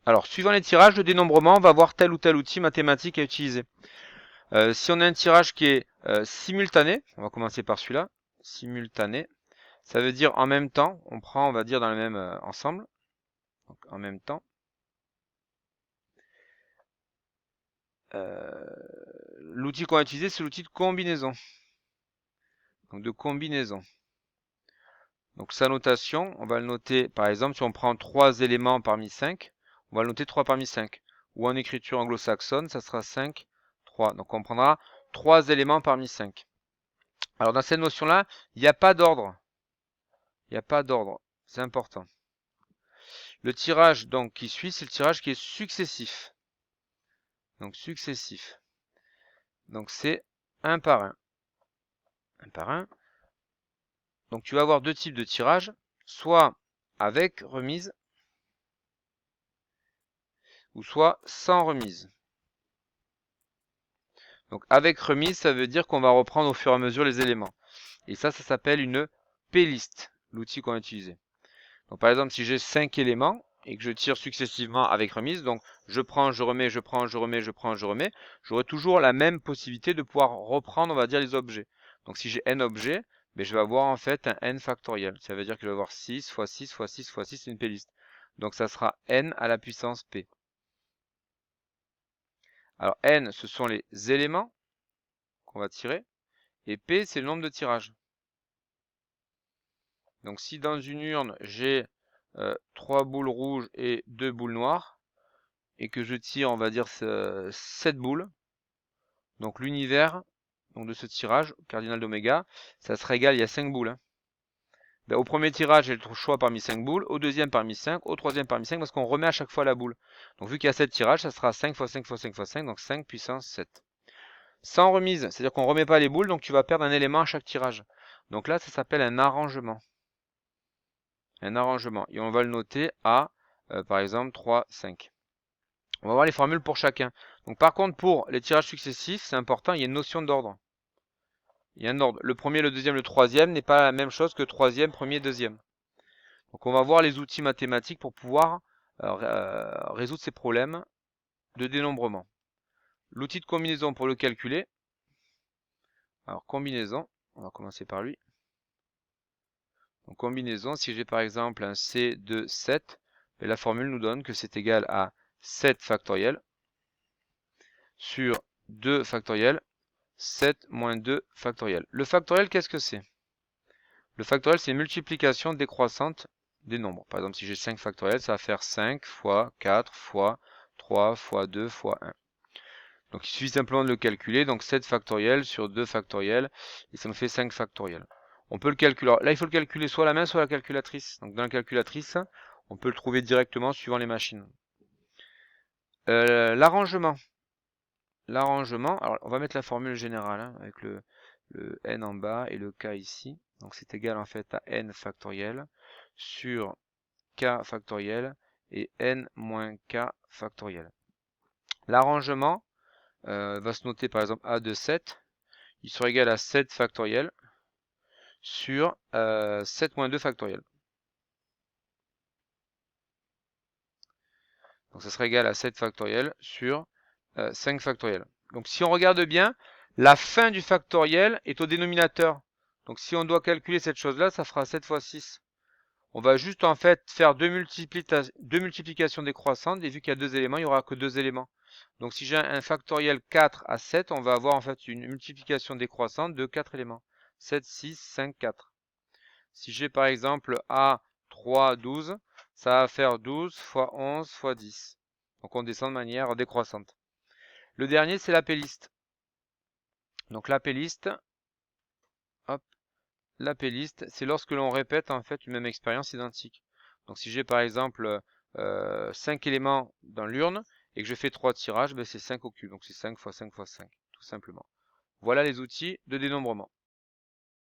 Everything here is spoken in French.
Alors, suivant les tirages de dénombrement, on va voir tel ou tel outil mathématique à utiliser. Si on a un tirage qui est simultané, on va commencer par celui-là, simultané, ça veut dire en même temps, on prend, on va dire, dans le même ensemble, donc en même temps. L'outil qu'on va utiliser, c'est l'outil de combinaison. Donc de combinaison. Donc sa notation, on va le noter, par exemple, si on prend 3 éléments parmi 5, on va le noter 3 parmi 5. Ou en écriture anglo-saxonne, ça sera 5, 3. Donc on prendra 3 éléments parmi 5. Alors dans cette notion-là, il n'y a pas d'ordre. Il n'y a pas d'ordre. C'est important. Le tirage donc qui suit, c'est le tirage qui est successif. Donc successif. Donc c'est un par un. Un par un. Donc tu vas avoir deux types de tirage, soit avec remise, ou soit sans remise. Donc avec remise, ça veut dire qu'on va reprendre au fur et à mesure les éléments. Et ça s'appelle une P-list, l'outil qu'on va utiliser. Donc par exemple, si j'ai 5 éléments et que je tire successivement avec remise, donc je prends, je remets, je prends, je remets, je prends, je remets, j'aurai toujours la même possibilité de pouvoir reprendre, on va dire, les objets. Donc si j'ai n objets, ben, je vais avoir en fait un n factoriel. Ça veut dire que je vais avoir 6 fois 6 fois 6 fois 6, c'est une P-list. Donc ça sera n à la puissance p. Alors n, ce sont les éléments qu'on va tirer, et p, c'est le nombre de tirages. Donc si dans une urne, j'ai 3 boules rouges et 2 boules noires, et que je tire, on va dire, 7 boules, donc l'univers de ce tirage, cardinal d'oméga, ça sera égal, il y a 5 boules. Hein. Ben, au premier tirage, j'ai le choix parmi 5 boules, au deuxième parmi 5, au troisième parmi 5, parce qu'on remet à chaque fois la boule. Donc vu qu'il y a 7 tirages, ça sera 5 fois 5 fois 5 fois 5, donc 5 puissance 7. Sans remise, c'est-à-dire qu'on ne remet pas les boules, donc tu vas perdre un élément à chaque tirage. Donc là, ça s'appelle un arrangement. Un arrangement. Et on va le noter à, par exemple, 3, 5. On va voir les formules pour chacun. Donc par contre, pour les tirages successifs, c'est important, il y a une notion d'ordre. Il y a un ordre. Le premier, le deuxième, le troisième n'est pas la même chose que troisième, premier, deuxième. Donc on va voir les outils mathématiques pour pouvoir résoudre ces problèmes de dénombrement. L'outil de combinaison pour le calculer. Alors combinaison, on va commencer par lui. Donc combinaison, si j'ai par exemple un C de 7, la formule nous donne que c'est égal à 7 factoriel sur 2 factoriel, 7 moins 2 factoriel. Le factoriel, qu'est-ce que c'est? Le factoriel, c'est une multiplication décroissante des nombres. Par exemple, si j'ai 5 factoriel, ça va faire 5 fois 4 fois 3 fois 2 fois 1. Donc il suffit simplement de le calculer. Donc 7 factoriel sur 2 factoriel, et ça me fait 5 factoriel. On peut le calculer. Alors là, il faut le calculer soit à la main, soit à la calculatrice. Donc dans la calculatrice, on peut le trouver directement suivant les machines. L'arrangement. L'arrangement, alors on va mettre la formule générale hein, avec le n en bas et le k ici. Donc c'est égal en fait à n factoriel sur k factoriel et n moins k factoriel. L'arrangement va se noter par exemple a de 7. Il sera égal à 7 factoriel sur 7 moins 2 factoriel. Donc ça sera égal à 7 factoriel sur 5 factoriel. Donc si on regarde bien, la fin du factoriel est au dénominateur. Donc si on doit calculer cette chose-là, ça fera 7 fois 6. On va juste en fait faire deux multiplications décroissantes, et vu qu'il y a deux éléments, il n'y aura que deux éléments. Donc si j'ai un factoriel 4 à 7, on va avoir en fait une multiplication décroissante de 4 éléments. 7, 6, 5, 4. Si j'ai par exemple A, 3, 12, ça va faire 12 fois 11 fois 10. Donc on descend de manière décroissante. Le dernier, c'est la P-list. Donc la P-list, hop, la P-list, c'est lorsque l'on répète en fait une même expérience identique. Donc si j'ai par exemple 5 éléments dans l'urne et que je fais 3 tirages, ben c'est 5 au cube. Donc c'est 5 fois 5 fois 5, tout simplement. Voilà les outils de dénombrement.